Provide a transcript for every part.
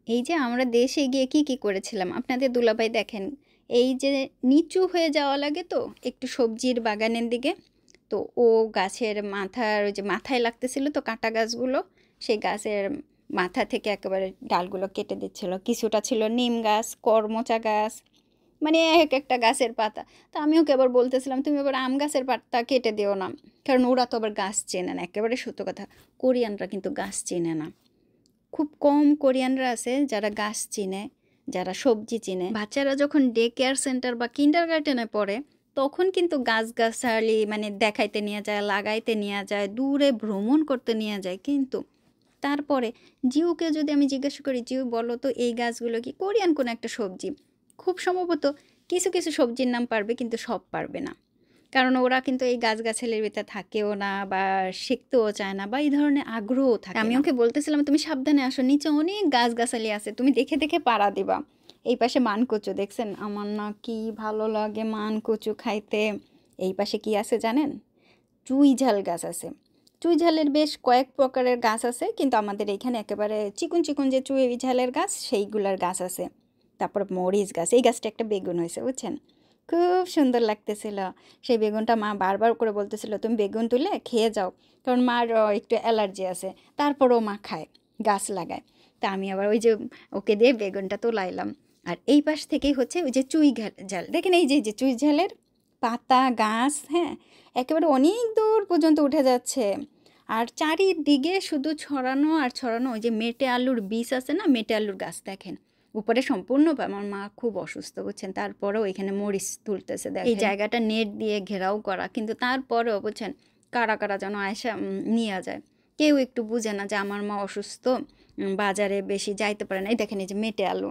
এই যে আমরা দেশে গিয়ে কি করেছিলাম আপনাদের দুলাভাই দেখেন, এই যে নিচু হয়ে যাওয়া লাগে তো একটু সবজির বাগানের দিকে, তো ও গাছের মাথার ওই যে মাথায় লাগতেছিল তো কাঁটা গাছগুলো, সেই গাছের মাথা থেকে একেবারে ডালগুলো কেটে দিচ্ছিল। কিছুটা ছিল নিম গাছ, করমচা গাছ, মানে এক একটা গাছের পাতা। তো আমি ওকে আবার বলতেছিলাম তুমি আবার আম গাছের পাতা কেটে দিও না, কারণ ওরা তো আবার গাছ চেনে না। একেবারে সত্য কথা, কোরিয়ানরা কিন্তু গাছ চেনে না। খুব কম কোরিয়ানরা আছে যারা গাছ চিনে, যারা সবজি চিনে। বাচ্চারা যখন ডে কেয়ার সেন্টার বা কিন্ডারগার্টেনে পড়ে তখন কিন্তু গাছগাছালি মানে দেখাইতে নিয়ে যায়, লাগাইতে নিয়ে যায়, দূরে ভ্রমণ করতে নিয়ে যায়। কিন্তু তারপরে জিউকে যদি আমি জিজ্ঞাসা করি, জিউ বলো তো এই গাছগুলো কি কোরিয়ান কোনো একটা সবজি, খুব সম্ভবত কিছু কিছু সবজির নাম পারবে কিন্তু সব পারবে না, কারণ ওরা কিন্তু এই গাছগাছালির ভিতরে থাকেও না বা শিখতেও চায় না বা এই ধরনের আগ্রহ থাকে। আমি ওকে বলতেছিলাম তুমি সাবধানে আসো, নিচে অনেক গাছগাছালি আছে, তুমি দেখে দেখে পাড়া দিবা। এই পাশে মানকচু দেখছেন, আমার না কি ভালো লাগে মানকচু খাইতে। এই পাশে কি আছে জানেন, চুই ঝাল গাছ আছে। চুই ঝালের বেশ কয়েক প্রকারের গাছ আছে, কিন্তু আমাদের এইখানে একেবারে চিকন চিকন যে চুই ঝালের গাছ সেইগুলার গাছ আছে। তারপর মরিচ গাছ, এই গাছটা একটা বেগুন হয়েছে বুঝছেন, খুব সুন্দর লাগতেছিল। সেই বেগুনটা মা বারবার করে বলতেছিল তুমি বেগুন তুলে খেয়ে যাও, কারণ মার একটু অ্যালার্জি আছে। তারপরও মা খায়, গাছ লাগায়। তা আমি আবার ওই যে ওকে দিয়ে বেগুনটা তোলাইলাম। আর এই পাশ থেকেই হচ্ছে ওই যে চুই ঝাল, দেখেন এই যে চুই ঝালের পাতা গাছ, হ্যাঁ, একেবারে অনেক দূর পর্যন্ত উঠে যাচ্ছে। আর চারিদিকে শুধু ছড়ানো আর ছড়ানো। ওই যে মেটে আলুর বীজ আছে না, মেটে আলুর গাছ দেখেন উপরে সম্পূর্ণ। আমার মা খুব অসুস্থ বুঝছেন, তারপরেও এখানে মরিচ তুলতেছে। দেখেন এই জায়গাটা নেট দিয়ে ঘেরাও করা, কিন্তু তারপরেও বুঝছেন কারা কারা যেন আয়সা নিয়ে যায়। কেউ একটু বুঝে না যে আমার মা অসুস্থ, বাজারে বেশি যাইতে পারে না। এই দেখেন এই যে মেটে আলু,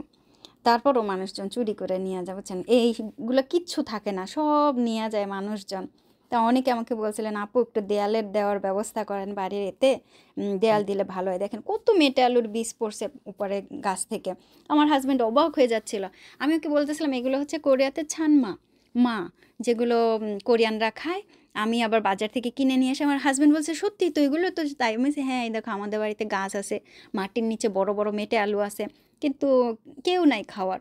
তারপরও মানুষজন চুরি করে নিয়ে যায় বুঝছেন। এইগুলো কিচ্ছু থাকে না, সব নিয়ে যায় মানুষজন। তা অনেকে আমাকে বলছিলেন আপু একটু দেয়ালের দেওয়ার ব্যবস্থা করেন বাড়ির, এতে দেয়াল দিলে ভালো হয়। দেখেন কত মেটে আলুর বীজ পড়ছে উপরে গাছ থেকে। আমার হাজব্যান্ড অবাক হয়ে যাচ্ছিল। আমি ওকে বলতেছিলাম এগুলো হচ্ছে কোরিয়াতে ছানমা মা, যেগুলো কোরিয়ানরা খায়। আমি আবার বাজার থেকে কিনে নিয়ে এসে, আমার হাজব্যান্ড বলছে সত্যি তো এগুলো তো তাই। আমি বলছি হ্যাঁ, এই দেখো আমাদের বাড়িতে গাছ আছে, মাটির নিচে বড় বড় মেটে আলু আছে, কিন্তু কেউ নাই খাওয়ার।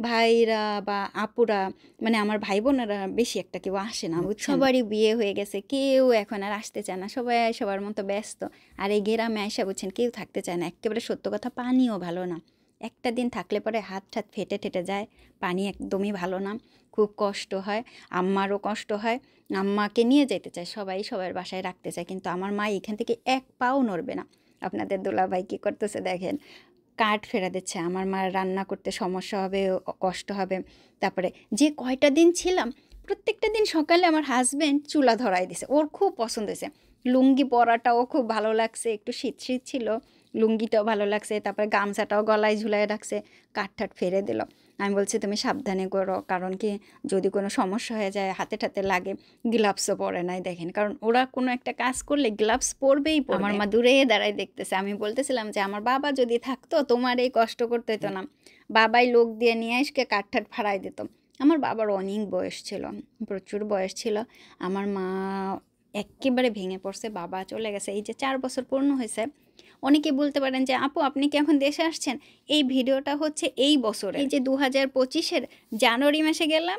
ভাইরা বা আপুরা, মানে আমার ভাই বোনেরা বেশি একটা কেউ আসে না, সবারই বিয়ে হয়ে গেছে, কেউ এখন আর আসতে চায় না, সবাই সবার মতো ব্যস্ত। আর এই গ্রামে আইসা বুঝছেন কেউ থাকতে চায় না। একেবারে সত্য কথা, পানিও ভালো না। একটা দিন থাকলে পরে হাত ঠাত ফেটে ঠেটে যায়, পানি একদমই ভালো না, খুব কষ্ট হয়। আম্মারও কষ্ট হয়, আম্মাকে নিয়ে যেতে চায় সবাই, সবার বাসায় রাখতে চায়, কিন্তু আমার মা এখান থেকে এক পাও নড়বে না। আপনাদের দুলাভাই কী করতেছে দেখেন, কাঠ ফেরা দিচ্ছে। আমার মার রান্না করতে সমস্যা হবে, কষ্ট হবে। তারপরে যে কয়টা দিন ছিলাম, প্রত্যেকটা দিন সকালে আমার হাজব্যান্ড চুলা ধরাই দিছে, ওর খুব পছন্দ হয়েছে। লুঙ্গি পরাটাও খুব ভালো লাগছে, একটু শীত শীত ছিল, লুঙ্গিটাও ভালো লাগছে। তারপরে গামছাটাও গলায় ঝুলাই রাখছে, কাঠ ঠাট ফেরে দিল। আমি বলছি তুমি সাবধানে করো, কারণ কি যদি কোনো সমস্যা হয়ে যায়, হাতে ঠাতে লাগে। গ্লাভসও পরে নাই দেখেন, কারণ ওরা কোনো একটা কাজ করলে গ্লাভস পরবেই পরবে। আমার মা দূরে দাঁড়ায় দেখতেছে। আমি বলতেছিলাম যে আমার বাবা যদি থাকতো তোমার এই কষ্ট করতে হতো না, বাবাই লোক দিয়ে নিয়ে এসে কাঠ ঠাট ফাড়াই দিত। আমার বাবার অনেক বয়স ছিল, প্রচুর বয়স ছিল। আমার মা একেবারে ভেঙে পড়ছে, বাবা চলে গেছে, এই যে 4 বছর পূর্ণ হয়েছে। অনেকে বলতে পারেন যে আপু আপনি কি এখন দেশে আসছেন, এই ভিডিওটা হচ্ছে এই বছরে, এই যে 2025-এর জানুয়ারি মাসে গেলাম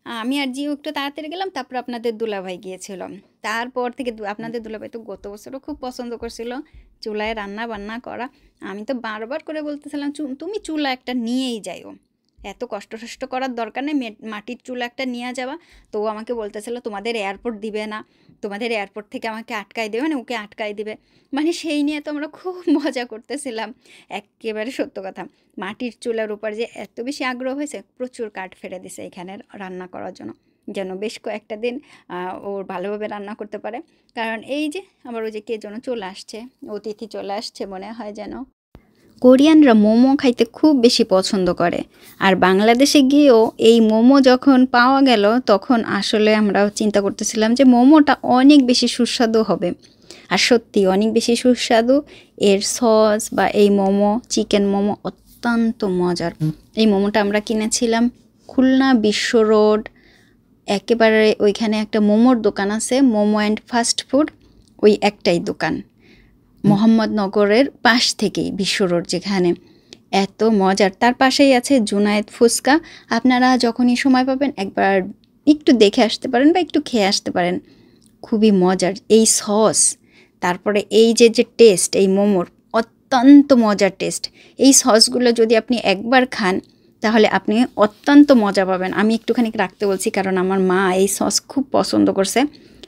আমি আর জিও, একটু তাড়াতাড়ি গেলাম। তারপর আপনাদের দুলাভাই গিয়েছিল, তারপর থেকে আপনাদের দুলাভাই তো গত বছরও খুব পছন্দ করছিল চুলায় রান্না বান্না করা। আমি তো বারবার করে বলতেছিলাম তুমি চুলা একটা নিয়েই যাইও, এত কষ্ট টষ্ট করার দরকার নেই, মাটির চুলা একটা নিয়ে যাওয়া। তো ও আমাকে বলতেছিল তোমাদের এয়ারপোর্ট দিবে না, তোমাদের এয়ারপোর্ট থেকে আমাকে আটকাই দেবে, মানে ওকে আটকাই দিবে। মানে সেই নিয়ে তো আমরা খুব মজা করতেছিলাম। একেবারে সত্য কথা, মাটির চুলার উপর যে এত বেশি আগ্রহ হয়েছে, প্রচুর কাঠ ফেলে দিছে এখানে রান্না করার জন্য, যেন বেশ কয়েকটা দিন ওর ভালোভাবে রান্না করতে পারে। কারণ এই যে আবার ওই যে কে যেন চলে আসছে, অতিথি চলে আসছে মনে হয় যেন। কোরিয়ানরা মোমো খাইতে খুব বেশি পছন্দ করে। আর বাংলাদেশে গিয়েও এই মোমো যখন পাওয়া গেল, তখন আসলে আমরা চিন্তা করতেছিলাম যে মোমোটা অনেক বেশি সুস্বাদু হবে। আর সত্যি অনেক বেশি সুস্বাদু। এর সস বা এই মোমো, চিকেন মোমো অত্যন্ত মজার। এই মোমোটা আমরা কিনেছিলাম খুলনা বিশ্ব রোড, একেবারে ওইখানে একটা মোমোর দোকান আছে, মোমো অ্যান্ড ফাস্ট ফুড, ওই একটাই দোকান মোহাম্মদনগরের পাশ থেকেই বিশ্ব রোড, যেখানে এত মজার। তার পাশেই আছে জুনায়েদ ফুচকা। আপনারা যখনই সময় পাবেন একবার একটু দেখে আসতে পারেন বা একটু খেয়ে আসতে পারেন। খুবই মজার এই সস, তারপরে এই যে টেস্ট এই মোমোর, অত্যন্ত মজার টেস্ট। এই সসগুলো যদি আপনি একবার খান তাহলে আপনি অত্যন্ত মজা পাবেন। আমি একটুখানি রাখতে বলছি কারণ আমার মা এই সস খুব পছন্দ করছে,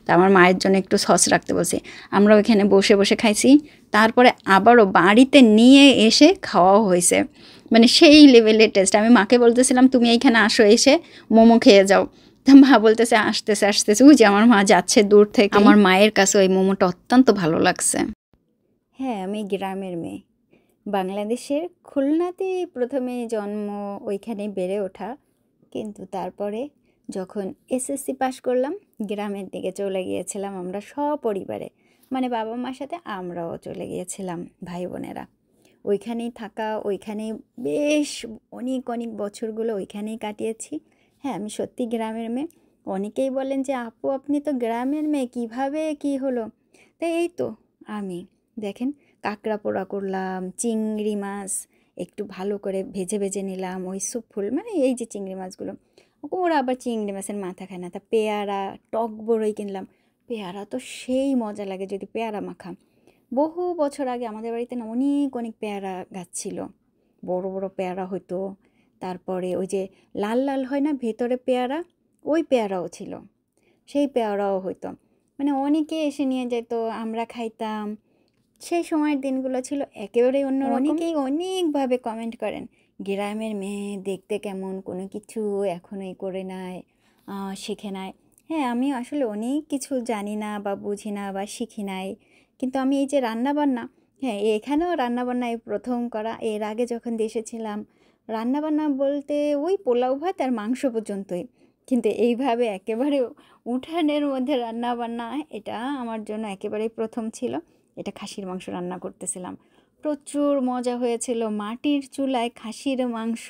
তা আমার মায়ের জন্য একটু সস রাখতে বলছি। আমরা ওইখানে বসে বসে খাইছি, তারপরে আবারও বাড়িতে নিয়ে এসে খাওয়াও হয়েছে। মানে সেই লেভেলের টেস্ট। আমি মাকে বলতেছিলাম তুমি এইখানে আসো, এসে মোমো খেয়ে যাও। তা মা বলতেছে আসতেছে আসতেছে, ওই যে আমার মা যাচ্ছে দূর থেকে। আমার মায়ের কাছে ওই মোমোটা অত্যন্ত ভালো লাগছে। হ্যাঁ, আমি গ্রামের মেয়ে। বাংলাদেশের খুলনাতে প্রথমে জন্ম, ওইখানে বেড়ে ওঠা, কিন্তু তারপরে যখন এসএসসি পাশ করলাম গ্রামের দিকে চলে গিয়েছিলাম আমরা সপরিবারে, মানে বাবা মার সাথে আমরাও চলে গিয়েছিলাম ভাই বোনেরা। ওইখানেই থাকা, ওইখানেই বেশ অনেক অনেক বছরগুলো ওইখানেই কাটিয়েছি। হ্যাঁ, আমি সত্যি গ্রামের মেয়ে। অনেকেই বলেন যে আপু আপনি তো গ্রামের মেয়ে, কীভাবে কি হলো? তাই এই তো আমি দেখেন কাঁকড়া পোড়া করলাম, চিংড়ি মাছ একটু ভালো করে ভেজে ভেজে নিলাম, ওই স্যুপ ফুল, মানে এই যে চিংড়ি মাছগুলো, ওরা আবার চিংড়ি মাছের মাথা খায় না। তা পেয়ারা, টক বড়ই কিনলাম। পেয়ারা তো সেই মজা লাগে যদি পেয়ারা মাখা। বহু বছর আগে আমাদের বাড়িতে না অনেক অনেক পেয়ারা গাছ ছিল, বড় বড় পেয়ারা হতো। তারপরে ওই যে লাল লাল হয় না ভেতরে পেয়ারা, ওই পেয়ারাও ছিল, সেই পেয়ারাও হতো। মানে অনেকে এসে নিয়ে যেত, আমরা খাইতাম। সেই সময়ের দিনগুলো ছিল একেবারেই অন্যরকম। অনেকেই অনেকভাবে কমেন্ট করেন গ্রামের মেয়ে দেখতে কেমন, কোনো কিছু এখনোই করে নাই, শিখে নাই। হ্যাঁ, আমি আসলে অনেক কিছু জানি না বা বুঝি না বা শিখি নাই, কিন্তু আমি এই যে রান্নাবান্না, হ্যাঁ এখানেও রান্নাবান্না এই প্রথম করা। এর আগে যখন দেশে ছিলাম রান্নাবান্না বলতে ওই পোলাও ভাত আর মাংস পর্যন্তই, কিন্তু এইভাবে একেবারে উঠানের মধ্যে রান্নাবান্না এটা আমার জন্য একেবারেই প্রথম ছিল। এটা খাসির মাংস রান্না করতেছিলাম, প্রচুর মজা হয়েছিল। মাটির চুলায় খাসির মাংস,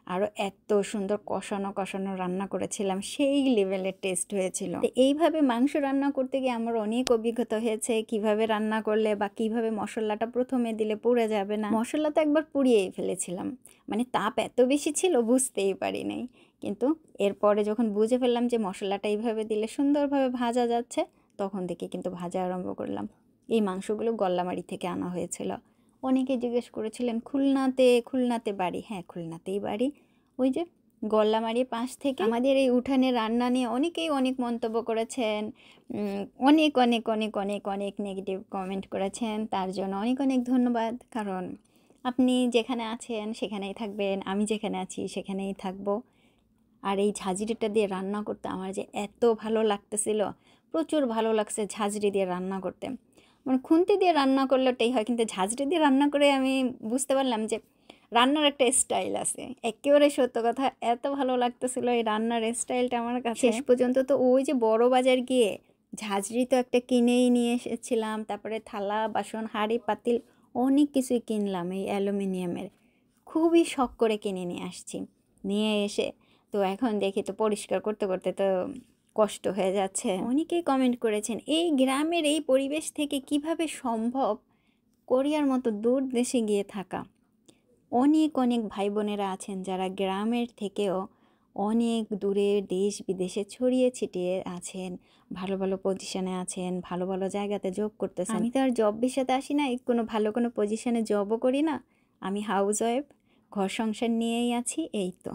আরও এত সুন্দর কষানো কষানো রান্না করেছিলাম, সেই লেভেলের টেস্ট হয়েছিল। এইভাবে মাংস রান্না করতে গিয়ে আমার অনেক অভিজ্ঞতা হয়েছে, কিভাবে রান্না করলে বা কিভাবে মশলাটা প্রথমে দিলে পুড়ে যাবে না। মশলা তো একবার পুড়িয়েই ফেলেছিলাম, মানে তাপ এত বেশি ছিল বুঝতেই পারি নাই, কিন্তু এরপরে যখন বুঝে ফেললাম যে মশলাটা এইভাবে দিলে সুন্দরভাবে ভাজা যাচ্ছে, তখন থেকে কিন্তু ভাজা আরম্ভ করলাম। এই মাংসগুলো গল্লামারি থেকে আনা হয়েছিল। অনেকে জিজ্ঞেস করেছিলেন খুলনাতে বাড়ি। হ্যাঁ, খুলনাতেই বাড়ি। ওই যে গল্লামারির পাশ থেকে। আমাদের এই উঠানে রান্না নিয়ে অনেকেই অনেক মন্তব্য করেছেন, অনেক অনেক অনেক অনেক অনেক নেগেটিভ কমেন্ট করেছেন, তার জন্য অনেক অনেক ধন্যবাদ। কারণ আপনি যেখানে আছেন সেখানেই থাকবেন, আমি যেখানে আছি সেখানেই থাকবো। আর এই ঝাঁঝরিটা দিয়ে রান্না করতে আমার যে এত ভালো লাগতেছিল, প্রচুর ভালো লাগছে ঝাঁঝরি দিয়ে রান্না করতে। মানে খুন্তি দিয়ে রান্না করলে ওটাই হয়, কিন্তু ঝাঁঝরি দিয়ে রান্না করে আমি বুঝতে পারলাম যে রান্নার একটা স্টাইল আছে। একেবারে সত্য কথা, এত ভালো লাগতেছিল এই রান্নার স্টাইলটা আমার কাছে। শেষ পর্যন্ত তো ওই যে বড় বাজার গিয়ে ঝাঁঝরি তো একটা কিনেই নিয়ে এসেছিলাম, তারপরে থালা বাসন হাঁড়ি পাতিল অনেক কিছুই কিনলাম এই অ্যালুমিনিয়ামের, খুবই শখ করে কিনে নিয়ে আসছি। নিয়ে এসে তো এখন দেখি তো পরিষ্কার করতে করতে তো কষ্ট হয়ে যাচ্ছে। অনেকেই কমেন্ট করেছেন এই গ্রামের এই পরিবেশ থেকে কিভাবে সম্ভব কোরিয়ার মতো দূর দেশে গিয়ে থাকা। অনেক অনেক ভাই বোনেরা আছেন যারা গ্রামের থেকেও অনেক দূরে দেশ বিদেশে ছড়িয়ে ছিটিয়ে আছেন, ভালো ভালো পজিশনে আছেন, ভালো ভালো জায়গাতে জব করতেছেন। আমি তো আর জব বিষয়তে আসি না, কোনো ভালো কোনো পজিশনে জবও করি না, আমি হাউস ওয়াইফ, ঘর সংসার নিয়েই আছি, এই তো।